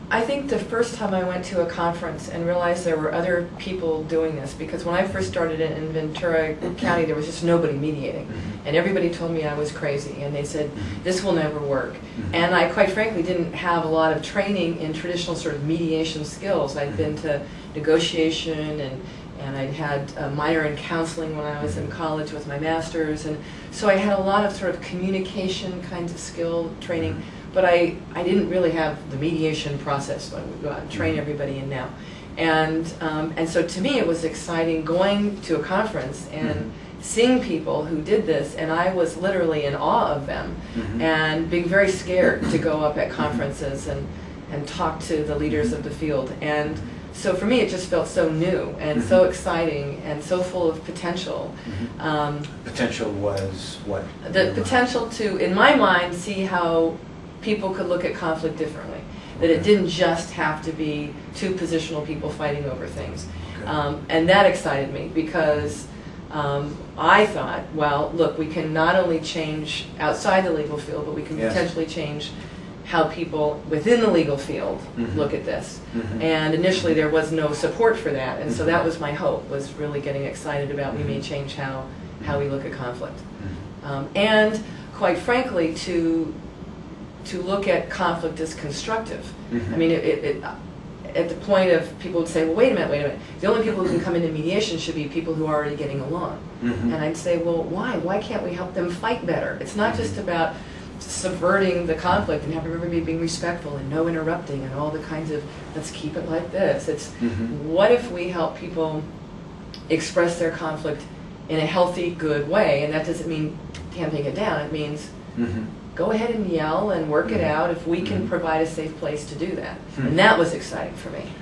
I think the first time I went to a conference and realized there were other people doing this, because when I first started in Ventura County, there was just nobody mediating. And everybody told me I was crazy, and they said, this will never work. And I, quite frankly, didn't have a lot of training in traditional sort of mediation skills. I'd been to negotiation, and I'd had a minor in counseling when I was in college with my master's, and so I had a lot of sort of communication kinds of skill training. But I didn't really have the mediation process. I would go out and train everybody in now. And so to me it was exciting going to a conference and seeing people who did this, and I was literally in awe of them, and being very scared to go up at conferences and talk to the leaders of the field. And so for me it just felt so new and so exciting and so full of potential. Potential was what? The potential to, in my mind, see how people could look at conflict differently. That it didn't just have to be two positional people fighting over things. And that excited me because I thought, well, look, we can not only change outside the legal field, but we can potentially change how people within the legal field look at this. And initially there was no support for that, and so that was my hope, was really getting excited about we may change how we look at conflict. And quite frankly, to look at conflict as constructive. I mean, at the point of people would say, well, wait a minute, the only people who can come into mediation should be people who are already getting along. And I'd say, well, why? Why can't we help them fight better? It's not just about subverting the conflict and having everybody being respectful and no interrupting and all the kinds of, let's keep it like this. It's what if we help people express their conflict in a healthy, good way? And that doesn't mean tamping it down. It means go ahead and yell and work it out if we can provide a safe place to do that. And that was exciting for me.